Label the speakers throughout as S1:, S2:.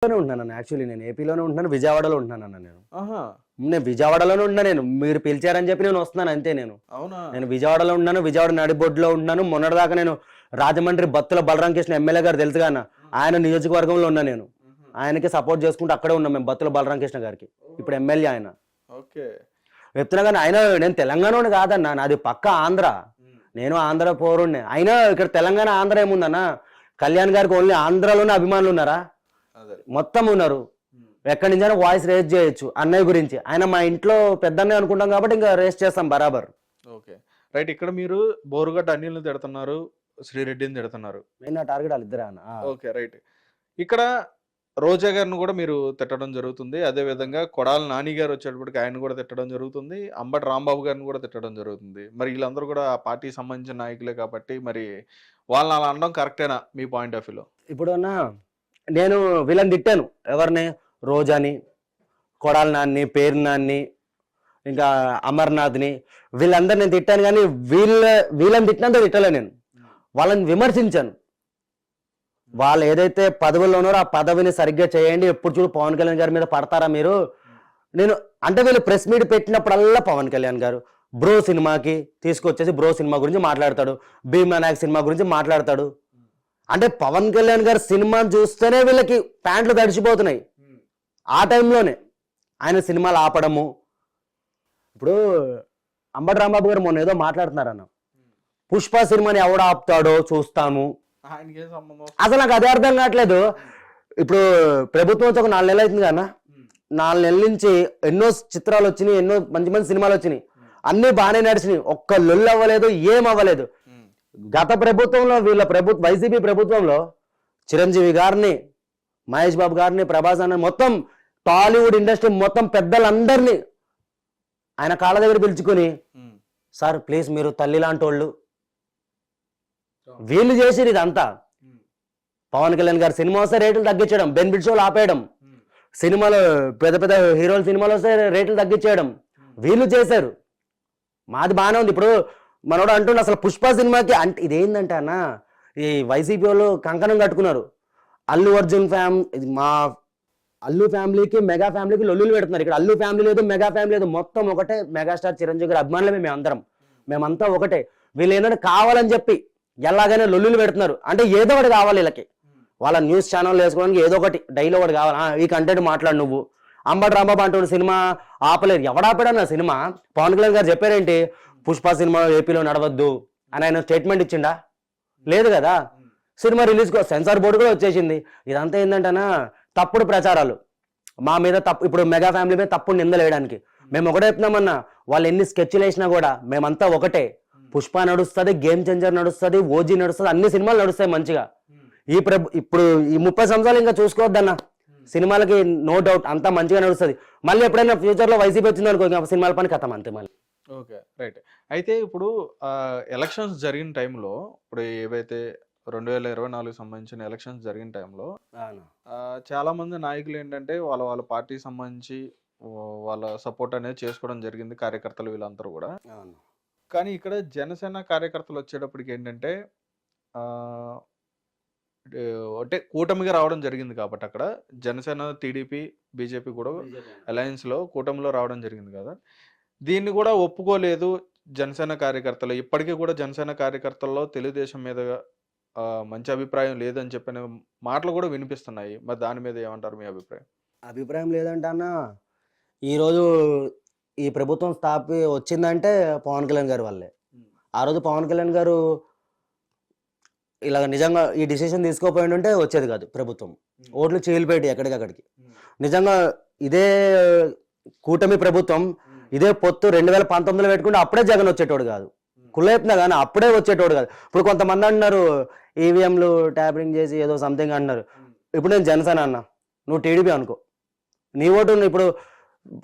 S1: ఉంటున్నాను యాక్చువల్లీ. నేను ఏపీలోనే ఉంటున్నాను, విజయవాడలో ఉంటున్నాను నేను.
S2: ఆహా,
S1: నేను విజయవాడలోనే ఉంటున్నా. నేను మీరు పిలిచారని చెప్పి నేను వస్తున్నాను అంతే.
S2: అవునా?
S1: నేను విజయవాడలో ఉన్నాను, విజయవాడ నడిబొడ్డులో ఉంటున్నాను. మొన్నటిదాకా నేను రాజమండ్రి బత్తుల బలరాం కృష్ణ ఎమ్మెల్యే గారు తెలుసుగా అన్న, ఆయన నియోజకవర్గంలో ఉన్నా. నేను ఆయనకి సపోర్ట్ చేసుకుంటూ అక్కడే ఉన్నాం మేము, బత్తుల బలరాం కృష్ణ గారికి. ఇప్పుడు ఎమ్మెల్యే ఆయన.
S2: ఓకే.
S1: చెప్తున్నా కానీ ఆయన, నేను తెలంగాణ కాదన్నా, నాది పక్క ఆంధ్ర. నేను ఆంధ్ర పౌరుణ్ణి. అయినా ఇక్కడ తెలంగాణ ఆంధ్ర ఏముందన్నా? కళ్యాణ్ గారికి ఓన్లీ ఆంధ్రాలోనే అభిమానులు ఉన్నారా? మొత్తం ఉన్నారు. ఎక్కడి నుంచైనా వాయిస్ రేస్ చేయొచ్చు అన్నయ్య గురించి. ఆయన మా ఇంట్లో పెద్దన్నయ్య అనుకుంటాం కాబట్టి ఇంకా రేస్ చేస్తాం బరాబర్.
S2: Okay, right. ఇక్కడ మీరు బోరుగడ్డ అనిల్ని తిడుతున్నారు, శ్రీరెడ్డిని తిడుతున్నారు.
S1: మెయిన్ టార్గెట్ వాళ్ళిద్దరే అన్న.
S2: Okay, right. ఇక్కడ రోజా గారిని కూడా మీరు తిట్టడం జరుగుతుంది. అదే విధంగా కొడాలి నాని గారు వచ్చేటప్పటికి ఆయన కూడా తిట్టడం జరుగుతుంది. అంబటి రాంబాబు గారిని కూడా తిట్టడం జరుగుతుంది. మరి వీళ్ళందరూ కూడా ఆ పార్టీకి సంబంధించిన నాయకులే కాబట్టి మరి వాళ్ళని అలా అనడం కరెక్టేనా మీ పాయింట్ ఆఫ్ వ్యూలో?
S1: ఇప్పుడు అన్న నేను వీళ్ళని తిట్టాను. ఎవరిని? రోజాని, కొడాలి నాన్ని, పేరు నాన్ని, ఇంకా అమర్నాథ్ని, వీళ్ళందరినీ నేను తిట్టాను. కానీ వీళ్ళని తిట్టినంత తిట్టలే. నేను వాళ్ళని విమర్శించాను. వాళ్ళు ఏదైతే పదవుల్లో ఉన్నారో ఆ పదవిని సరిగ్గా చేయండి. ఎప్పుడు చూడు పవన్ కళ్యాణ్ గారి మీద పడతారా మీరు? నేను అంటే వీళ్ళు ప్రెస్ మీట్ పెట్టినప్పుడల్లా పవన్ కళ్యాణ్ గారు బ్రో సినిమాకి తీసుకొచ్చేసి బ్రో సినిమా గురించి మాట్లాడతాడు, భీమా నాయక్ సినిమా గురించి మాట్లాడతాడు. అంటే పవన్ కళ్యాణ్ గారు సినిమాని చూస్తేనే వీళ్ళకి ప్యాంట్లు తడిచిపోతున్నాయి. ఆ టైంలోనే ఆయన సినిమాలు ఆపడము. ఇప్పుడు అంబటి రాంబాబు గారు మొన్న ఏదో మాట్లాడుతున్నారన్న, పుష్ప సినిమాని ఎవడు ఆపుతాడో చూస్తాము. అసలు నాకు అదే అర్థం కావట్లేదు. ఇప్పుడు ప్రభుత్వం వచ్చి ఒక 4 నెలలు అవుతుంది కన్నా, 4 నెలల నుంచి ఎన్నో చిత్రాలు వచ్చినాయి, ఎన్నో మంచి మంచి సినిమాలు వచ్చినాయి, అన్ని బాగానే నడిచినాయి. ఒక్క లొల్లు అవ్వలేదు, ఏం అవ్వలేదు. గత ప్రభుత్వంలో వీళ్ళ వైసీపీ ప్రభుత్వంలో చిరంజీవి గారిని, మహేష్ బాబు గారిని, ప్రభాస్ అన్న, మొత్తం టాలీవుడ్ ఇండస్ట్రీ మొత్తం పెద్దలందరినీ ఆయన కాళ్ళ దగ్గర పిలుచుకుని, సార్ ప్లీజ్ మీరు తల్లి లాంటి వాళ్ళు, వీళ్ళు చేసిరు ఇదంతా. పవన్ కళ్యాణ్ గారు సినిమా వస్తే రేట్లు తగ్గించడం, బెనిఫిట్ షోలు ఆపేయడం, సినిమాలు పెద్ద పెద్ద హీరోల సినిమాలు వస్తే రేట్లు తగ్గించేయడం వీళ్ళు చేశారు. మాది బాగానే ఉంది. ఇప్పుడు మనోడు అంటుండే అసలు పుష్ప సినిమాకి అంటే ఇదేంటంటే అన్న, ఈ వైసీపీ వాళ్ళు కంకణం కట్టుకున్నారు. అల్లు అర్జున్ మా అల్లు ఫ్యామిలీకి మెగా ఫ్యామిలీకి లొల్లులు పెడుతున్నారు. ఇక్కడ అల్లు ఫ్యామిలీ లేదు, మెగా ఫ్యామిలీ లేదు, మొత్తం ఒకటే. మెగాస్టార్ చిరంజీవి గారి అభిమానులమే మేమందరం, మేమంతా ఒకటే. వీళ్ళు ఏంటంటే కావాలని చెప్పి ఎలాగైనా లొల్లులు పెడుతున్నారు. అంటే ఏదో ఒకటి కావాలి వీళ్ళకి, వాళ్ళ న్యూస్ ఛానల్ వేసుకోవడానికి ఏదో ఒకటి డైలీ ఒకటి కావాలి. ఈ కంటెంట్ మాట్లాడు నువ్వు. అంబటి రాంబాబు అంటున్న సినిమా ఆపలేదు. ఎవడాపాడన్న సినిమా? పవన్ కళ్యాణ్ గారు చెప్పారేంటి, పుష్ప సినిమా ఏపీలో నడవద్దు అని ఆయన స్టేట్మెంట్ ఇచ్చిండా? లేదు కదా. సినిమా రిలీజ్ సెన్సార్ బోర్డు కూడా వచ్చేసింది. ఇదంతా ఏంటంటేనా తప్పుడు ప్రచారాలు మా మీద. ఇప్పుడు మెగా ఫ్యామిలీ మీద తప్పుడు నిందలు వేయడానికి మేము ఒకటే చెప్తున్నామన్నా. వాళ్ళు ఎన్ని స్కెచ్లు వేసినా కూడా మేమంతా ఒకటే. పుష్ప నడుస్తుంది, గేమ్ చేంజర్ నడుస్తుంది, ఓజీ నడుస్తుంది, అన్ని సినిమాలు నడుస్తాయి మంచిగా. ఇప్పుడు ఈ 30 సంవత్సరాలు ఇంకా చూసుకోవద్దన్న, సినిమాలకి నో డౌట్ అంతా మంచిగా నడుస్తుంది. మళ్ళీ ఎప్పుడైనా ఫ్యూచర్ లో వైసీపీ వచ్చింది అనుకో, సినిమాల పని కథం అంతే మళ్ళీ.
S2: Okay, right. అయితే ఇప్పుడు ఎలక్షన్స్ జరిగిన టైంలో, ఇప్పుడు ఏవైతే 2024 సంబంధించిన ఎలక్షన్స్ జరిగిన టైంలో చాలా మంది నాయకులు ఏంటంటే వాళ్ళ పార్టీకి సంబంధించి వాళ్ళ సపోర్ట్ అనేది చేసుకోవడం జరిగింది, కార్యకర్తలు వీళ్ళందరూ కూడా. కానీ ఇక్కడ జనసేన కార్యకర్తలు వచ్చేటప్పటికి ఏంటంటే అంటే కూటమిగా రావడం జరిగింది కాబట్టి అక్కడ జనసేన, టీడీపీ, బీజేపీ కూడా అలయన్స్లో కూటమిలో రావడం జరిగింది కదా. దీన్ని కూడా ఒప్పుకోలేదు జనసేన కార్యకర్తలు. ఇప్పటికీ కూడా జనసేన కార్యకర్తల్లో తెలుగుదేశం మీద మంచి అభిప్రాయం లేదని చెప్పిన మాటలు కూడా వినిపిస్తున్నాయి. మరి దాని మీద ఏమంటారు మీ అభిప్రాయం?
S1: అభిప్రాయం లేదంటే అన్న, ఈరోజు ఈ ప్రభుత్వం వచ్చిందంటే పవన్ కళ్యాణ్ గారి వల్లే. ఆ రోజు పవన్ కళ్యాణ్ గారు ఇలాగ నిజంగా ఈ డిసిషన్ తీసుకోపోయి ఉంటే వచ్చేది కాదు ప్రభుత్వం. ఓట్లు చీలిపోయేటి ఎక్కడికక్కడికి. నిజంగా ఇదే కూటమి ప్రభుత్వం, ఇదే పొత్తు 2019లో పెట్టుకుంటే అప్పుడే జగన్ వచ్చేటోడు కాదు. కుళ్ళైపునా కానీ అప్పుడే వచ్చేటోడు కాదు. ఇప్పుడు కొంతమంది అంటున్నారు ఈవీఎంలు ట్యాపరింగ్ చేసి ఏదో సంథింగ్ అంటున్నారు. ఇప్పుడు నేను జనసేన అన్నా, నువ్వు టీడీపీ అనుకో, నీ ఓటు ఇప్పుడు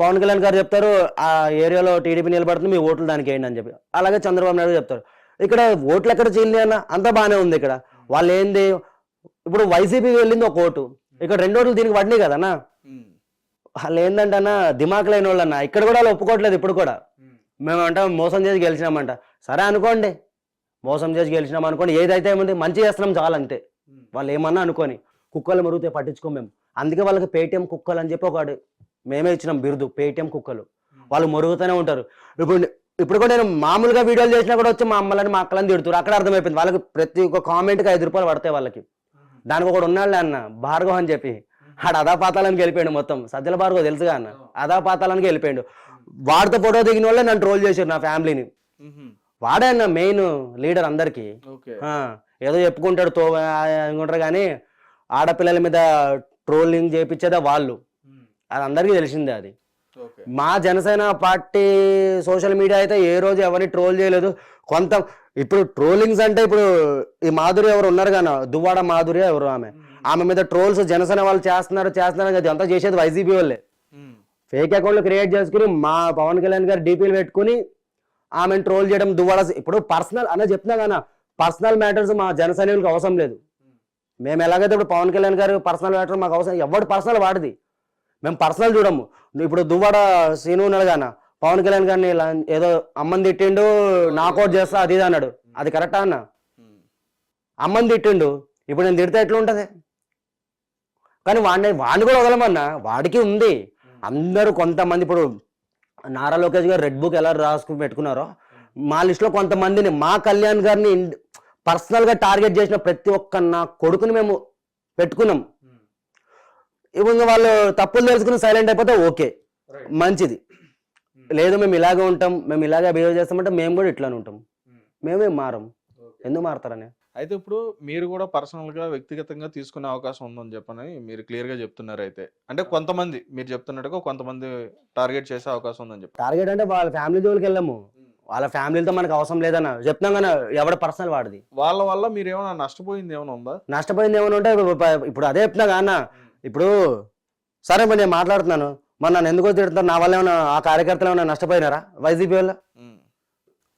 S1: పవన్ కళ్యాణ్ గారు చెప్తారు ఆ ఏరియాలో టీడీపీ నిలబడుతుంది, మీ ఓట్లు దానికి వేయండి అని చెప్పి. అలాగే చంద్రబాబు నాయుడు చెప్తారు. ఇక్కడ ఓట్లు ఎక్కడ చీలింది అన్న, అంతా బాగానే ఉంది. ఇక్కడ వాళ్ళు ఏంది, ఇప్పుడు వైసీపీకి వెళ్ళింది ఒక ఓటు, ఇక్కడ 2 ఓట్లు దీనికి పడినాయి కదన్నా. వాళ్ళు ఏంటంటే అన్న దిమాక్ లేని వాళ్ళు అన్న. ఇక్కడ కూడా వాళ్ళు ఒప్పుకోవట్లేదు. ఇప్పుడు కూడా మేమంట మోసం చేసి గెలిచినామంట. సరే అనుకోండి, మోసం చేసి గెలిచినాం అనుకోండి, ఏదైతే ఏముంది మంచి చేస్తున్నాం చాలంతే. వాళ్ళు ఏమన్నా అనుకోని కుక్కలు మురిగితే పట్టించుకోం మేము. అందుకే వాళ్ళకి పేటిఎం కుక్కలు అని చెప్పి ఒకటి మేమే ఇచ్చినాం బిరుదు, పేటిఎం కుక్కలు. వాళ్ళు మురుగుతూనే ఉంటారు. ఇప్పుడు కూడా నేను మామూలుగా వీడియోలు చేసినా కూడా వచ్చి మా అమ్మలని మా అక్కలని తిడుతున్నారు. అక్కడ అర్థమైపోయింది వాళ్ళకి ప్రతి ఒక్క కామెంట్కి 5 రూపాయలు పడతాయి వాళ్ళకి. దానికి ఒకడు ఉన్నాడులే అన్న భార్గవ్ అని చెప్పి, ఆడు అదాపాతాలని వెళ్ళిపోయాడు మొత్తం. సజ్జల భార్గవ్ తెలుసుగా అన్న, అదాపాతాలని వెళ్ళిపోయాడు. వాడితో ఫోటో దిగిన వాళ్ళే నన్ను ట్రోల్ చేశారు నా ఫ్యామిలీని. వాడే అన్న మెయిన్ లీడర్ అందరికి. ఏదో చెప్పుకుంటాడు అనుకుంటారు కానీ ఆడపిల్లల మీద ట్రోలింగ్ చేయించేదే వాళ్ళు, అది అందరికీ తెలిసిందే. అది మా జనసేన పార్టీ సోషల్ మీడియా అయితే ఏ రోజు ఎవరిని ట్రోల్ చేయలేదు. ఇప్పుడు ట్రోలింగ్స్ అంటే ఇప్పుడు ఈ మాధురి ఎవరు ఉన్నారు కానీ దువ్వాడ మాధురి ఎవరు ఆమె మీద ట్రోల్స్ జనసేన వాళ్ళు చేస్తున్నారు అది అంతా చేసేది వైసీపీ వాళ్ళే. ఫేక్ అకౌంట్లు క్రియేట్ చేసుకుని మా పవన్ కళ్యాణ్ గారు డీపీలు పెట్టుకుని ఆమెను ట్రోల్ చేయడం. దువ్వాడ ఇప్పుడు పర్సనల్ అన్న చెప్తున్నా కానీ పర్సనల్ మ్యాటర్స్ మా జనసైనికులకు అవసరం లేదు. మేము ఎలాగైతే ఇప్పుడు పవన్ కళ్యాణ్ గారు పర్సనల్ మ్యాటర్ మాకు అవసరం, ఎవడు పర్సనల్ వాడిది, మేము పర్సనల్ చూడము. ఇప్పుడు దువ్వాడ శ్రీను ఉన్నాడు కానీ పవన్ కళ్యాణ్ గారిని ఏదో అమ్మని తిట్టిండు, నాకౌట్ చేస్తా అది ఇది అన్నాడు. అది కరెక్టా అన్న? అమ్మని తిట్టిండు, ఇప్పుడు నేను తిడితే ఎట్లా ఉంటుంది? కానీ వాడిని కూడా వదలమన్నా, వాడికి ఉంది. అందరూ కొంతమంది ఇప్పుడు నారా లోకేష్ గారు రెడ్ బుక్ ఎలా రాసుకుని పెట్టుకున్నారో మా లిస్టులో కొంతమందిని మా కళ్యాణ్ గారిని పర్సనల్గా టార్గెట్ చేసిన ప్రతి ఒక్క నా కొడుకుని మేము పెట్టుకున్నాం. ఇప్పుడు వాళ్ళు తప్పులు తెలుసుకుని సైలెంట్ అయిపోతే ఓకే మంచిది, లేదు మేము ఇలాగే ఉంటాం, మేము ఇలాగే బిహేవ్ చేస్తామంటే మేము కూడా ఇట్లానే ఉంటాం, మేమేం మారం. ఎందుకు మారతారని?
S2: అయితే ఇప్పుడు మీరు కూడా పర్సనల్ గా వ్యక్తిగతంగా తీసుకునే అవకాశం ఉందని చెప్పని మీరు క్లియర్ గా చెప్తున్నారు. అయితే అంటే కొంతమంది మీరు చెప్తున్నట్టుగా కొంతమంది టార్గెట్ చేసే అవకాశం ఉందని చెప్పి.
S1: టార్గెట్ అంటే వాళ్ళ ఫ్యామిలీ జోలికి వెళ్ళాము, వాళ్ళ ఫ్యామిలీతో మనకు అవసరం లేదన్న చెప్తున్నాం కానీ ఎవడ పర్సనల్ వాడిది.
S2: వాళ్ళ వల్ల మీరు ఏమైనా నష్టపోయింది ఏమైనా ఉందా?
S1: నష్టపోయింది ఏమైనా ఉంటే ఇప్పుడు అదే చెప్తున్నా కానీ ఇప్పుడు సరే మరి నేను మాట్లాడుతున్నాను, మరి నన్ను ఎందుకో తిడుతున్నారు, నా వల్ల ఏమైనా ఆ కార్యకర్తలు ఏమైనా నష్టపోయినారా వైసీపీ వల్ల?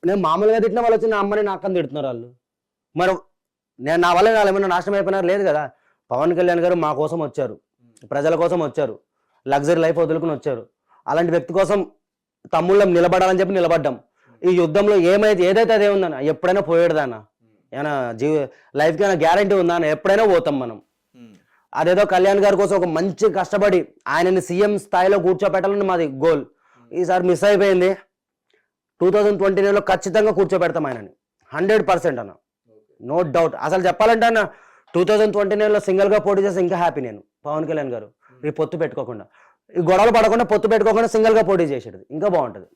S1: నేను మామూలుగా తిట్టిన వాళ్ళు వచ్చి నా అమ్మని నా అక్కని తిడుతున్నారు వాళ్ళు. మరి నేను నా వల్ల వాళ్ళు ఏమైనా నాశనం అయిపోయినారు? లేదు కదా. పవన్ కళ్యాణ్ గారు మా కోసం వచ్చారు, ప్రజల కోసం వచ్చారు, లగ్జరీ లైఫ్ వదులుకుని వచ్చారు. అలాంటి వ్యక్తి కోసం తమ్ముళ్ళం నిలబడాలని చెప్పి నిలబడ్డాం. ఈ యుద్ధంలో ఏదైతే అదే ఉందన్న, ఎప్పుడైనా పోయేదాన్న ఏమైనా లైఫ్కి ఏమైనా గ్యారంటీ ఉందా అన్న? ఎప్పుడైనా పోతాం మనం. అదేదో కళ్యాణ్ గారి కోసం ఒక మంచి కష్టపడి ఆయనని సీఎం స్థాయిలో కూర్చోపెట్టాలని మాది గోల్. ఈసారి మిస్ అయిపోయింది. 2029లో ఖచ్చితంగా కూర్చోబెడతాం ఆయనని 100% అన్న, నో డౌట్. అసలు చెప్పాలంటే అన్న 2029లో సింగిల్గా పోటీ చేస్తే ఇంకా హ్యాపీ నేను. పవన్ కళ్యాణ్ గారు ఈ పొత్తు పెట్టుకోకుండా, ఈ గొడవలు పడకుండా పొత్తు పెట్టుకోకుండా సింగిల్గా పోటీ చేసేది ఇంకా బాగుంటుంది.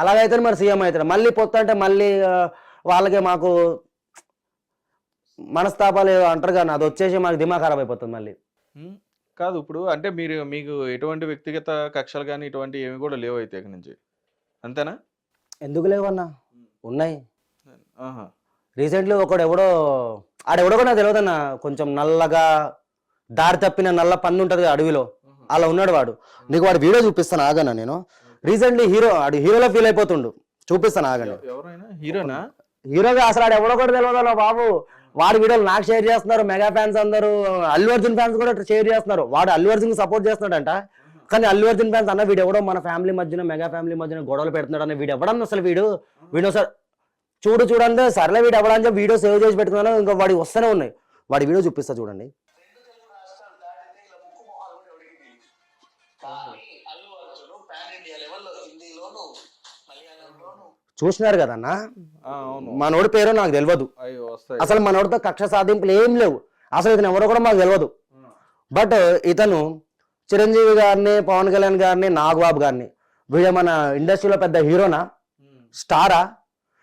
S1: అలాగైతే మరి సీఎం అవుతాడు. మళ్ళీ పొత్తు అంటే మళ్ళీ వాళ్ళకి మాకు మనస్తాపాలు అంటారు కానీ అది వచ్చేసి మాకు దిమాగ్ ఖరాబ్ అయిపోతుంది మళ్ళీ.
S2: కాదు ఇప్పుడు అంటే మీకు ఎటువంటి వ్యక్తిగత కక్షలు కానీ ఇటువంటి ఏమి కూడా లేవు అయితే ఇక్కడి నుంచి, అంతేనా?
S1: ఎందుకు లేవన్నా, ఉన్నాయి. రీసెంట్లీ ఆడెవడో కూడా నాకు తెలియదన్న, కొంచెం నల్లగా దారి తప్పిన నల్ల పన్ను ఉంటుంది అడవిలో, అలా ఉన్నాడు వాడు. నీకు వాడు వీడియో చూపిస్తాను ఆగన్నా. నేను రీసెంట్లీ హీరోలో ఫీల్ అయిపోతుండు, చూపిస్తాను ఆగండి. హీరోగా అసలు ఆడు ఎవడో కూడా తెలియదు బాబు. వాడి వీడియోలు నాకు షేర్ చేస్తున్నారు, మెగా ఫ్యాన్స్ అందరూ, అల్లు అర్జున్ ఫ్యాన్స్ కూడా షేర్ చేస్తున్నారు. వాడు అల్లు అర్జున్ సపోర్ట్ చేస్తున్నాడంట, కానీ అల్లు అర్జున్ ఫ్యాన్స్ అన్న వీడు ఎవడో మన ఫ్యామిలీ మధ్యన మెగా ఫ్యామిలీ మధ్యన గొడవలు పెడుతున్నాడు అన్న. వీడు ఎవడన్నా అసలు వీడు సార్ చూడండి సర్లే వీడు ఎవడని చెప్పి వీడియో సేవ్ చేసి పెట్టుకున్నాను. ఇంకా వాడి వస్తూనే ఉన్నాయి. వాడి వీడియో చూపిస్తా చూడండి. చూసినారు కదన్న, మనోడి పేరు నాకు తెలియదు అసలు. మనోడితో కక్ష సాధింపులు ఏం లేవు అసలు. ఇతను ఎవరో కూడా మాకు తెలియదు. బట్ ఇతను చిరంజీవి గారిని, పవన్ కళ్యాణ్ గారిని, నాగబాబు గారిని, వీడు మన ఇండస్ట్రీలో పెద్ద హీరోనా, స్టారా,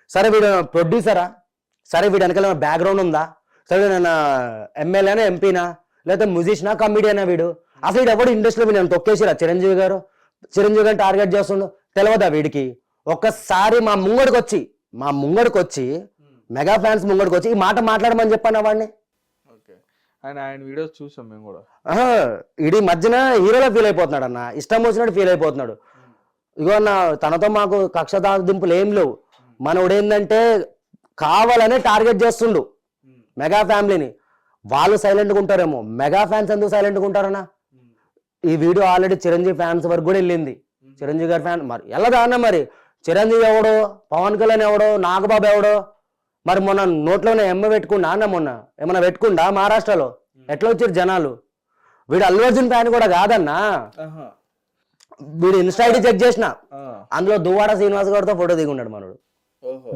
S1: సరే వీడు ప్రొడ్యూసరా, సరే వీడు వెనకాల బ్యాక్గ్రౌండ్ ఉందా, సరే నేను ఎమ్మెల్యేనా, ఎంపీనా, లేకపోతే మ్యూజిషియనా, కమిడియనా, వీడు అసలు వీడు ఎవడు ఇండస్ట్రీలో నేను తొక్కేసిరా? చిరంజీవి గారిని టార్గెట్ చేస్తుండు తెలియదా వీడికి? ఒక్కసారి మా ముంగడికి వచ్చి మెగా ఫ్యాన్స్ ముంగడికి వచ్చి ఈ మాట మాట్లాడమని చెప్పాను వాడిని.
S2: ఆయన వీడియోస్ చూసాం మేము కూడా.
S1: ఇది మధ్యన హీరోలో ఫీల్ అయిపోతున్నాడు అన్న, ఇష్టం వచ్చినట్టు ఫీల్ అయిపోతున్నాడు. ఇగో అన్న, తనతో మాకు కక్ష దింపులు ఏం లేవు. మనోడు ఏంటంటే కావాలనే టార్గెట్ చేస్తుండు మెగా ఫ్యామిలీని. వాళ్ళు సైలెంట్గా ఉంటారేమో, మెగా ఫ్యాన్స్ ఎందుకు సైలెంట్గా ఉంటారన్నా? ఈ వీడియో ఆల్రెడీ చిరంజీవి ఫ్యాన్స్ వరకు కూడా వెళ్ళింది. చిరంజీవి గారి ఫ్యాన్ మరి వెళ్ళదా అన్న? మరి చిరంజీవి ఎవడో, పవన్ కళ్యాణ్ ఎవడో, నాగబాబు ఎవడో, మరి మొన్న నోట్లోనే పెట్టుకుండా అన్న, మొన్న ఏమన్నా పెట్టుకుండా మహారాష్ట్రలో ఎట్లా వచ్చారు జనాలు. వీడు అల్లు అర్జున్ ఫ్యాన్ కూడా కాదన్నా, వీడు ఇన్స్టా ఐడి చెక్ చేసిన అందులో దువ్వాడ శ్రీనివాస్ గారితో ఫోటో దిగి ఉన్నాడు మనోడు,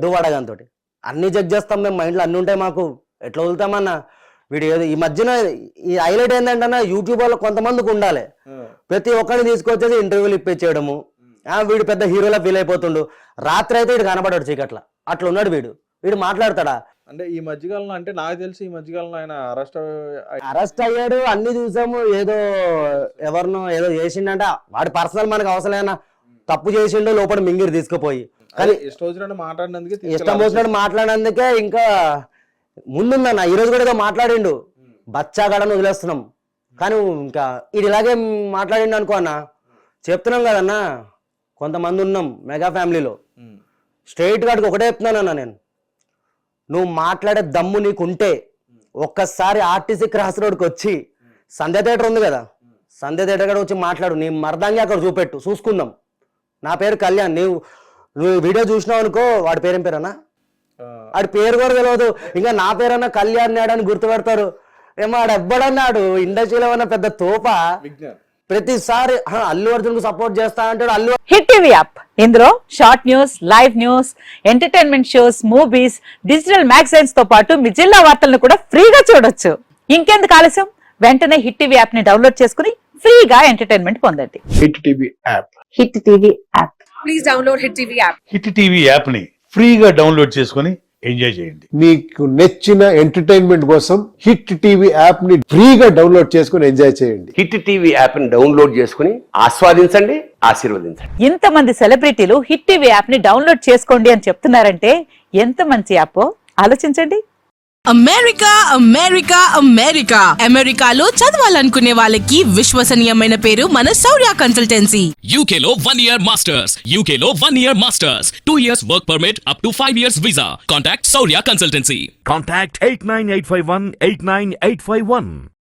S1: దువ్వాడ గారితో. అన్ని చెక్ చేస్తాం మేము, మైండ్లో అన్ని ఉంటాయి మాకు, ఎట్లా వదులుతామన్నా. వీడు ఏదో ఈ మధ్యన ఈ హైలైట్ ఏంటంటే యూట్యూబ్ లో కొంతమందికి ఉండాలి, ప్రతి ఒక్కరిని తీసుకొచ్చేసి ఇంటర్వ్యూలు ఇప్పించేయడము. వీడు పెద్ద హీరోలా ఫీల్ అయిపోతుండు. రాత్రి అయితే వీడు కనబడాడు చీకట్ల, అట్లా ఉన్నాడు వీడు. వీడు మాట్లాడతాడా
S2: అంటే ఈ మధ్యకాలంలో, అంటే నాకు తెలిసి ఈ మధ్యకాలంలో ఆయన
S1: అరెస్ట్ అయ్యాడు, అన్ని చూసాము. ఏదో ఎవరినో ఏదో చేసిండంట, వాడి పర్సనల్ మనకు అవసరమైనా తప్పు చేసిండో లోపల మింగిరి తీసుకుపోయి, కానీ ఇష్టం వచ్చినట్టు మాట్లాడినందుకే ఇంకా ముందుందన్న. ఈ రోజు కూడా ఏదో మాట్లాడిండు, బచ్చాగాడని వదిలేస్తున్నాం, కానీ ఇంకా ఇది ఇలాగే మాట్లాడిండు అనుకో అన్న. చెప్తున్నాం కదన్నా, కొంతమంది ఉన్నాం మెగా ఫ్యామిలీలో, స్ట్రైట్ గాడికి ఒకటే చెప్తున్నానన్నా నేను, నువ్వు మాట్లాడే దమ్ము నీకుంటే ఒక్కసారి ఆర్టీసీ క్రాస్ రోడ్కి వచ్చి సంధ్య థియేటర్ ఉంది కదా, సంధ్య థియేటర్ కూడా వచ్చి మాట్లాడు, నీ మర్దంగా అక్కడ చూపెట్టు, చూసుకుందాం. నా పేరు కళ్యాణ్, నువ్వు వీడియో చూసినావు అనుకో, వాడి పేరేం పేరన్నా, వాడి పేరు కూడా తెలియదు, ఇంకా నా పేరన్నా కళ్యాణ్ నాడు అని గుర్తుపెడతారు. ఏమో ఆడు ఎవ్వడన్నాడు ఇండస్ట్రీలో ఉన్న పెద్ద తోప, ప్రతిసారి అల్లు అర్జున్ కు సపోర్ట్ చేస్తా అంటాడు. అల్లు
S3: హిట్ టీవీ యాప్, ఇందులో short news, live news, entertainment shows, movies, digital magazines తో పాటు మీ జిల్లా వార్తలను కూడా ఫ్రీగా చూడొచ్చు. ఇంకెందుకు ఆలస్యం, వెంటనే హిట్ టీవీ యాప్ ని డౌన్లోడ్ చేసుకుని ఫ్రీగా ఎంటర్టైన్మెంట్ పొందండి.
S4: Hit TV app,
S3: hit TV app, please download hit TV app.
S4: Hit TV app ని ఫ్రీగా డౌన్లోడ్ చేసుకుని ఎంజాయ్ చేయండి.
S5: మీకు నచ్చిన ఎంటర్టైన్మెంట్ కోసం హిట్ టీవీ యాప్ ని ఫ్రీగా డౌన్లోడ్ చేసుకుని ఎంజాయ్ చేయండి.
S6: హిట్ టీవీ యాప్ ని డౌన్లోడ్ చేసుకుని ఆస్వాదించండి, ఆశీర్వదించండి.
S3: ఇంతమంది సెలబ్రిటీలు హిట్ టీవీ యాప్ ని డౌన్లోడ్ చేసుకోండి అని చెప్తున్నారంటే ఎంత మంచి యాప్ ఆలోచించండి.
S7: అమెరికా అమెరికా అమెరికా అమెరికాలో చదవాలనుకునే వాళ్ళకి విశ్వసనీయమైన పేరు మన శౌర్య కన్సల్టెన్సీ.
S8: UK లో 1 year masters, UK లో 1 year masters, 2 years work permit up to 5 years visa. Contact Saurya Consultancy.
S9: Contact 89851 89851.